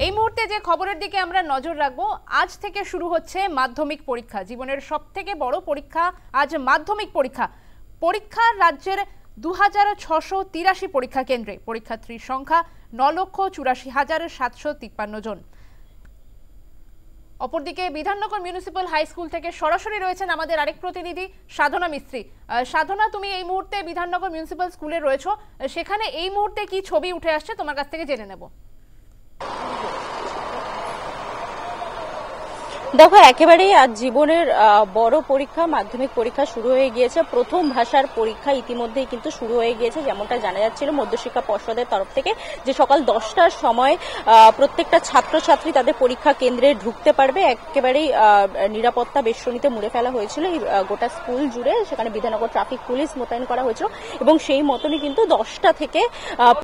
এই মুহূর্তে যে খবরের দিকে আমরা নজর রাখবো, আজ থেকে শুরু হচ্ছে মাধ্যমিক পরীক্ষা। জীবনের সবথেকে বড় পরীক্ষা আজ মাধ্যমিক পরীক্ষা। পরীক্ষা রাজ্যের 2683 পরীক্ষা কেন্দ্রে। পরীক্ষার্থীর সংখ্যা 9,84,753 জন। অপরদিকে বিধাননগর মিউনিসিপ্যাল হাই স্কুল থেকে সরাসরি রয়েছেন আমাদের আরেক প্রতিনিধি সাধনা মিস্ত্রি। সাধনা, তুমি এই মুহূর্তে বিধাননগর মিউনিসিপ্যাল স্কুলে রয়েছো, সেখানে এই মুহূর্তে কি ছবি উঠে আসছে তোমার কাছ থেকে জেনে নেব। দেখো, একেবারেই আজ জীবনের বড় পরীক্ষা মাধ্যমিক পরীক্ষা শুরু হয়ে গিয়েছে। প্রথম ভাষার পরীক্ষা ইতিমধ্যেই কিন্তু শুরু হয়ে গিয়েছে, যেমনটা জানা যাচ্ছিল মধ্যশিক্ষা পর্ষদের তরফ থেকে, যে সকাল 10টার সময় প্রত্যেকটা ছাত্রছাত্রী তাদের পরীক্ষা কেন্দ্রে ঢুকতে পারবে। একেবারেই নিরাপত্তা বেষ্টনীতে মুড়ে ফেলা হয়েছিল এই গোটা স্কুল জুড়ে। সেখানে বিধাননগর ট্রাফিক পুলিশ মোতায়েন করা হয়েছিল এবং সেই মতনই কিন্তু 10টা থেকে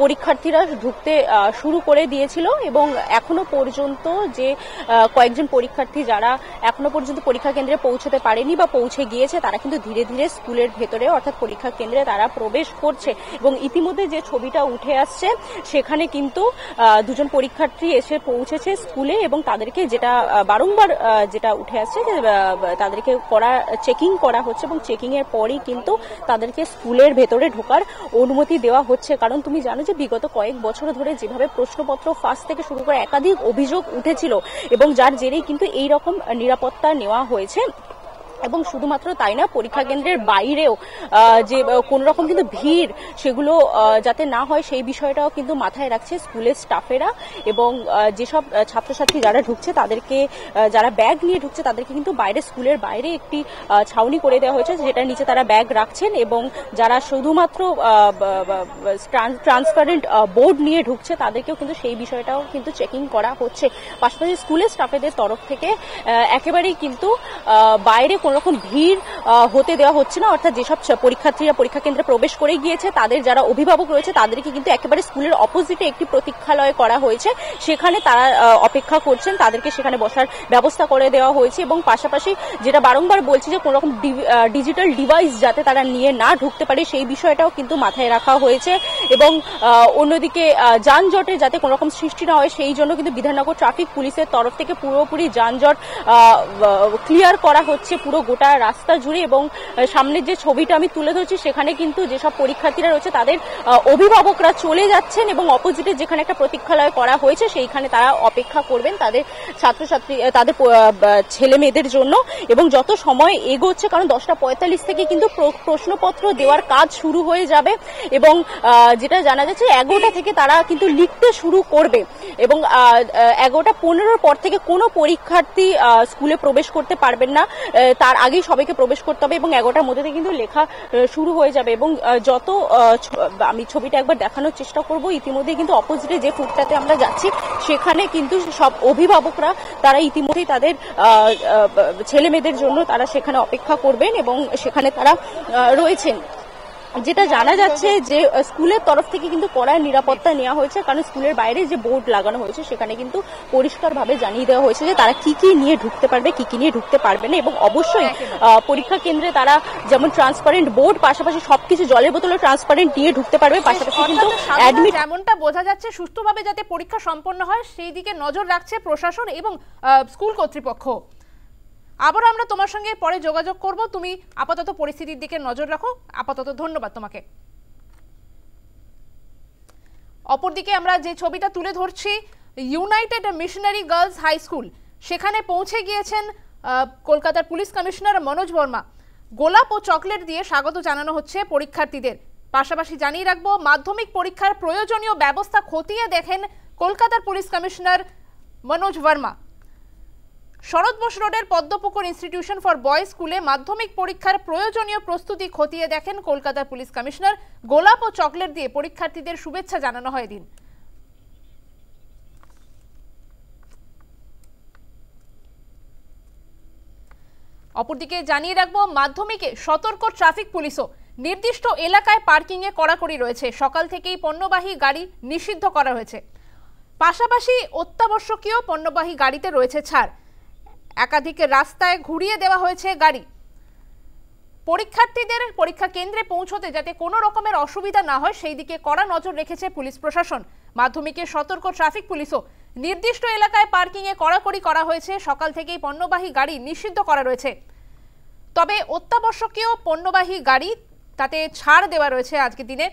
পরীক্ষার্থীরা ঢুকতে শুরু করে দিয়েছিল। এবং এখনো পর্যন্ত যে কয়েকজন পরীক্ষার্থী যারা এখনো পর্যন্ত পরীক্ষা কেন্দ্রে পৌঁছতে পারেনি বা পৌঁছে গিয়েছে, তারা কিন্তু ধীরে ধীরে স্কুলের ভেতরে অর্থাৎ পরীক্ষা কেন্দ্রে তারা প্রবেশ করছে। এবং ইতিমধ্যে যে ছবিটা উঠে আসছে, সেখানে কিন্তু দুজন পরীক্ষার্থী এসে পৌঁছেছে স্কুলে এবং তাদেরকে যেটা বারংবার যেটা উঠে আসছে যে তাদেরকে চেকিং করা হচ্ছে এবং চেকিং এর পরই কিন্তু তাদেরকে স্কুলের ভেতরে ঢোকার অনুমতি দেওয়া হচ্ছে। কারণ তুমি জানো যে বিগত কয়েক বছর ধরে যেভাবে প্রশ্নপত্র ফাঁস থেকে শুরু করে একাধিক অভিযোগ উঠেছিল এবং যার জেরেই কিন্তু এইরকম নিরাপত্তা নেওয়া হয়েছে। এবং শুধুমাত্র তাই না, পরীক্ষা কেন্দ্রের বাইরেও যে কোন রকম কিন্তু ভিড় সেগুলো যাতে না হয় সেই বিষয়টাও কিন্তু মাথায় রাখছে স্কুলের স্টাফেরা। এবং যেসব ছাত্রছাত্রী যারা ঢুকছে তাদেরকে, যারা ব্যাগ নিয়ে ঢুকছে তাদেরকে কিন্তু বাইরে স্কুলের বাইরে একটি ছাউনি করে দেওয়া হয়েছে, যেটার নিচে তারা ব্যাগ রাখছেন। এবং যারা শুধুমাত্র ট্রান্সপারেন্ট বোর্ড নিয়ে ঢুকছে তাদেরকেও কিন্তু সেই বিষয়টাও কিন্তু চেকিং করা হচ্ছে। পাশাপাশি স্কুলের স্টাফেদের তরফ থেকে একেবারেই কিন্তু বাইরে কোন রকম ভিড় হতে দেওয়া হচ্ছে না। অর্থাৎ যেসব পরীক্ষার্থীরা পরীক্ষা কেন্দ্রে প্রবেশ করে গিয়েছে তাদের যারা অভিভাবক রয়েছে তাদেরকে কিন্তু একেবারে স্কুলের অপোজিটে একটি প্রতীক্ষালয় করা হয়েছে, সেখানে তারা অপেক্ষা করছেন, তাদেরকে সেখানে বসার ব্যবস্থা করে দেওয়া হয়েছে। এবং পাশাপাশি যেটা বারংবার বলছি যে কোন রকম ডিজিটাল ডিভাইস যাতে তারা নিয়ে না ঢুকতে পারে সেই বিষয়টাও কিন্তু মাথায় রাখা হয়েছে। এবং অন্যদিকে যানজটে যাতে কোন রকম সৃষ্টি না হয় সেই জন্য কিন্তু বিধাননগর ট্রাফিক পুলিশের তরফ থেকে পুরোপুরি যানজট ক্লিয়ার করা হচ্ছে পুরো গোটা রাস্তা জুড়ে। এবং সামনের যে ছবিটা আমি তুলে ধরছি সেখানে কিন্তু যেসব পরীক্ষার্থীরা রয়েছে তাদের অভিভাবকরা চলে যাচ্ছেন এবং অপোজিটে যেখানে একটা প্রতীক্ষালয় করা হয়েছে সেইখানে তারা অপেক্ষা করবেন তাদের ছাত্রছাত্রী, তাদের ছেলে মেয়েদের জন্য। এবং যত সময় এগোচ্ছে, কারণ 10:45 থেকে কিন্তু প্রশ্নপত্র দেওয়ার কাজ শুরু হয়ে যাবে এবং যেটা জানা যাচ্ছে 11টা থেকে তারা কিন্তু লিখতে শুরু করবে। এবং 11:15 পর থেকে কোনো পরীক্ষার্থী স্কুলে প্রবেশ করতে পারবেন না, তার আগেই সবাইকে প্রবেশ করতে হবে এবং 11টার মধ্যে থেকে কিন্তু লেখা শুরু হয়ে যাবে। এবং যত আমি ছবিটা একবার দেখানোর চেষ্টা করব, ইতিমধ্যে কিন্তু অপোজিটে যে ফুটটাতে আমরা যাচ্ছি সেখানে কিন্তু সব অভিভাবকরা তারা ইতিমধ্যেই তাদের ছেলে মেয়েদের জন্য তারা সেখানে অপেক্ষা করবেন এবং সেখানে তারা রয়েছেন। যেটা জানা যাচ্ছে যে স্কুলের তরফ থেকে কিন্তু কড়া নিরাপত্তা নেওয়া হয়েছে, কারণ স্কুলের বাইরে যে বোর্ড লাগানো হয়েছে সেখানে কিন্তু পরিষ্কারভাবে জানিয়ে দেওয়া হয়েছে যে তারা কি কি নিয়ে ঢুকতে পারবে, কি কি নিয়ে ঢুকতে পারবে না। এবং অবশ্যই পরীক্ষা কেন্দ্রে তারা যেমন ট্রান্সপারেন্ট বোর্ড, পাশাপাশি সবকিছু জলের বোতলে ট্রান্সপারেন্ট নিয়ে ঢুকতে পারবে। পাশাপাশি কিন্তু যেমনটা বোঝা যাচ্ছে সুষ্ঠুভাবে যাতে পরীক্ষা সম্পন্ন হয় সেই দিকে নজর রাখছে প্রশাসন এবং স্কুল কর্তৃপক্ষ। আবার আমরা তোমার সঙ্গে পরে যোগাযোগ করব, তুমি আপাতত পরিস্থিতির দিকে নজর রাখো। আপাতত ধন্যবাদ তোমাকে। অপরদিকে আমরা যে ছবিটা তুলে ধরছি, United Missionary Girls High School, সেখানে পৌঁছে গিয়েছেন কলকাতার পুলিশ কমিশনার মনোজ বর্মা। গোলাপ ও চকলেট দিয়ে স্বাগত জানানো হচ্ছে পরীক্ষার্থীদের। পাশাপাশি জানিয়ে রাখবো, মাধ্যমিক পরীক্ষার প্রয়োজনীয় ব্যবস্থা খতিয়ে দেখেন কলকাতার পুলিশ কমিশনার মনোজ বর্মা। শরৎ বোস রোডের পদ্মপুকুর ইনস্টিটিউশন ফর বয়েজ স্কুলে মাধ্যমিক পরীক্ষার প্রয়োজনীয় প্রস্তুতি খতিয়ে দেখেন কলকাতার পুলিশ কমিশনার। গোলাপ ও চকলেট দিয়ে পরীক্ষার্থীদের শুভেচ্ছা জানানো হয় এদিন। অপরদিকে জানিয়ে রাখবো, মাধ্যমিকে সতর্ক ট্রাফিক পুলিশও। নির্দিষ্ট এলাকায় পার্কিং এ কড়াকড়ি রয়েছে। সকাল থেকেই পণ্যবাহী গাড়ি নিষিদ্ধ করা হয়েছে। পাশাপাশি অত্যাবশ্যকীয় পণ্যবাহী গাড়িতে রয়েছে ছাড়। একাধিক রাস্তায় ঘুরিয়ে দেওয়া হয়েছে গাড়ি। পরীক্ষার্থীদের পরীক্ষা কেন্দ্রে পৌঁছতে যাতে কোনো রকমের অসুবিধা না হয় সেই দিকে কড়া নজর রেখেছে পুলিশ প্রশাসন। মাধ্যমিকে সতর্ক ট্রাফিক পুলিশও। নির্দিষ্ট এলাকায় পার্কিংয়ে কড়াকড়ি করা হয়েছে। সকাল থেকেই পণ্যবাহী গাড়ি নিষিদ্ধ করা রয়েছে, তবে অত্যাবশ্যকীয় পণ্যবাহী গাড়ি তাতে ছাড় দেওয়া রয়েছে। আজকের দিনে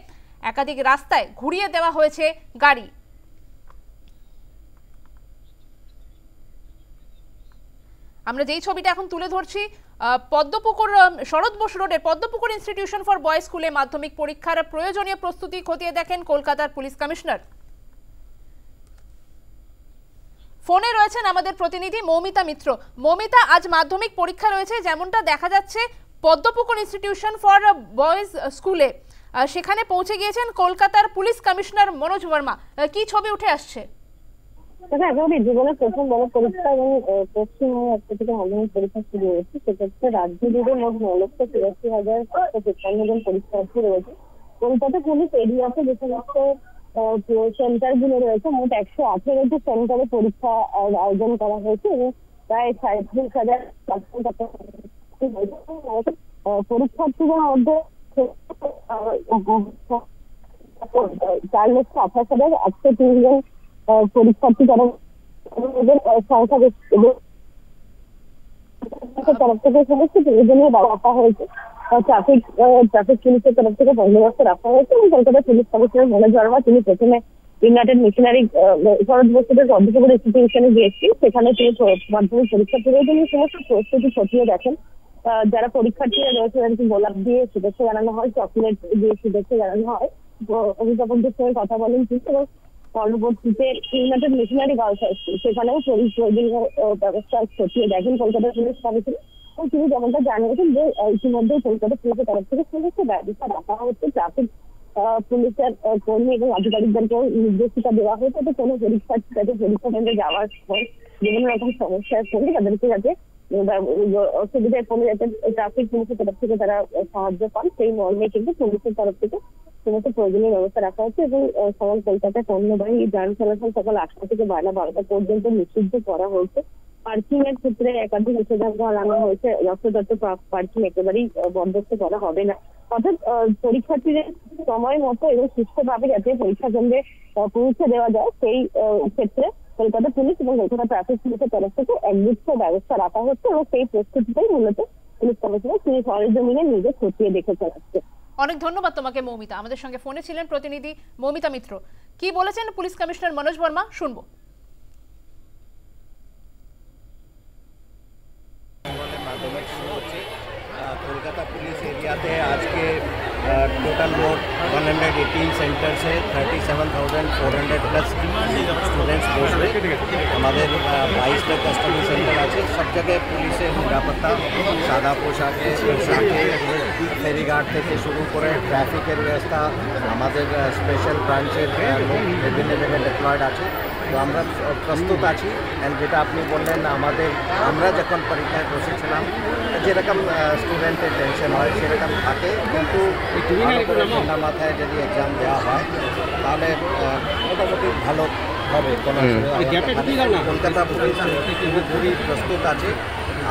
একাধিক রাস্তায় ঘুরিয়ে দেওয়া হয়েছে গাড়ি। আমরা যেই ছবিটা এখন তুলে ধরছি, পদ্মপুকুর শরৎ বোস রোডের পদ্মপুকুর ইনস্টিটিউশন ফর বয়েজ স্কুলে মাধ্যমিক পরীক্ষার প্রয়োজনীয় প্রস্তুতি খতিয়ে দেখেন কলকাতার পুলিশ কমিশনার। ফোনে রয়েছেন আমাদের প্রতিনিধি মৌমিতা মিত্র। মৌমিতা, আজ মাধ্যমিক পরীক্ষা রয়েছে, যেমনটা দেখা যাচ্ছে পদ্মপুকুর ইনস্টিটিউশন ফর বয়েজ স্কুলে সেখানে পৌঁছে গিয়েছেন কলকাতার পুলিশ কমিশনার মনোজ বর্মা। কি ছবি উঠে আসছে? একেবারে জীবনের প্রথম বড় পরীক্ষা এবং পশ্চিমবঙ্গে থেকে মাধ্যমিক পরীক্ষা শুরু হয়েছে। সেক্ষেত্রে রাজ্য জুড়ে মোট 9,83,755 জন পরীক্ষার্থী রয়েছে। কলকাতা পুলিশ এরিয়াতে যে সমস্ত সেন্টার গুলো রয়েছে, মোট 118টি সেন্টারে পরীক্ষা আয়োজন করা হয়েছে এবং প্রায় 37,000 পরীক্ষার্থীদের মধ্যে 4,28,803 জন পরীক্ষার্থী তারা সংখ্যা তরফ থেকে সমস্ত প্রয়োজনীয় রাখা হয়েছে। ট্রাফিক পুলিশের তরফ থেকে বন্দোবস্ত রাখা হয়েছে এবং কলকাতা পুলিশ কমিশনার মনোজ বর্মা তিনি প্রথমে ইউনাইটেড মিশনারি শরৎ বোস রোডের পদ্মপুকুর ইনস্টিটিউশনে গিয়েছিলেন। সেখানে তিনি মাধ্যমিক পরীক্ষা প্রয়োজনীয় সমস্ত প্রস্তুতি খতিয়ে দেখেন। যারা পরীক্ষার্থীরা রয়েছে তাদেরকে গোলাপ দিয়ে শুভেচ্ছা জানানো হয়, চকলেট দিয়ে শুভেচ্ছা জানানো হয়। অভিভাবকদের সঙ্গে কথা বলেন তিনি এবং পরবর্তীতে United Missionary Girls High School সেখানেও প্রয়োজনীয় ব্যবস্থা খতিয়ে দেখেন কলকাতা পুলিশ কমিশনার। এবং তিনি যেমনটা জানিয়েছেন যে ইতিমধ্যেই কলকাতা পুলিশের তরফ থেকে সমস্ত ব্যবস্থা রাখা হচ্ছে। ট্রাফিক পুলিশের কর্মী এবং আধিকারিকদেরকেও নির্দেশিকা দেওয়া হয়েছে যাতে কোনো পরীক্ষার্থী যাতে পরীক্ষা কেন্দ্রে যাওয়ার পর বিভিন্ন রকম সমস্যায় পড়লে তাদেরকে যাতে অসুবিধায় পড়লে যাতে ট্রাফিক পুলিশের তরফ থেকে তারা সাহায্য পান, সেই মর্মে কিন্তু পুলিশের তরফ থেকে সমস্ত প্রয়োজনীয় ব্যবস্থা রাখা হচ্ছে। এবং সকাল কলকাতায় পণ্যবাহী যান চলাচল সকাল 8টা থেকে বেলা 12টা পর্যন্ত নিষিদ্ধ করা হয়েছে। পার্কিং এর ক্ষেত্রে একাধিক নিষেধাজ্ঞা আনা হয়েছে। যথাযথ পার্কিং একেবারেই বরদাস্ত করা হবে না। অর্থাৎ পরীক্ষার্থীদের সময় মতো এবং সুস্থভাবে যাতে পরীক্ষা কেন্দ্রে পৌঁছে দেওয়া যায়, সেই ক্ষেত্রে কলকাতা পুলিশ এবং কলকাতা ট্রাফিক পুলিশের তরফ থেকে একগুচ্ছ ব্যবস্থা রাখা হচ্ছে এবং সেই প্রস্তুতিটাই মূলত পুলিশ কমিশনার তিনি সরেজমিনে নিজে খতিয়ে দেখে চালাচ্ছে। অনেক ধন্যবাদ তোমাকে মৌমিতা। আমাদের সঙ্গে ফোনে ছিলেন প্রতিনিধি মৌমিতা মিত্র। কি বলেছেন পুলিশ কমিশনার মনোজ বর্মা শুনবো। कोलकाता पुलिस एरिया थे आज के टोटल मोट 118 सेंटर से 37,400 प्लस स्टूडेंट्स বসবে। আমাদের 22টা কাস্টমার সেন্টার আছে। সব জায়গায় পুলিশের নিরাপত্তা সাদা পোশাকে ফেরিঘাট থেকে শুরু করে ট্রাফিকের ব্যবস্থা আমাদের স্পেশাল ব্রাঞ্চের লোক বিভিন্ন জায়গায় ডিপ্লয়েড আছে। তো আমরা প্রস্তুত আছি। অ্যান্ড যেটা আপনি বললেন আমরা যখন পরীক্ষায় বসেছিলাম যেরকম স্টুডেন্টের টেনশন হয় সেরকম থাকে, কিন্তু ঠান্ডা মাথায় যদি এক্সাম দেওয়া হয় তাহলে মোটামুটি ভালো হবে। কোনো কলকাতা পুলিশ পুরোপুরি প্রস্তুত আছে।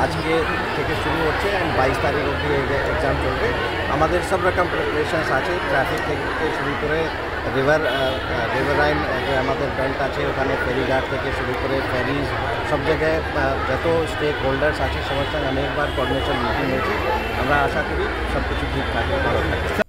আজকে থেকে শুরু হচ্ছে অ্যান্ড 22 তারিখ অবধি এক্সাম চলবে। আমাদের সব রকম প্রিপারেশনস আছে, ট্রাফিক থেকে শুরু করে রিভারাইন যে আমাদের বেল্ট আছে ওখানে ফেরিঘাট থেকে শুরু করে ফেরিজ সব জায়গায় যত স্টেক হোল্ডার্স আছে সবার সঙ্গে অনেকবার কোঅর্ডিনেশন মিটিং হয়েছে। আমরা আশা করি সব কিছু ঠিক থাকবে, ভালো থাকবে।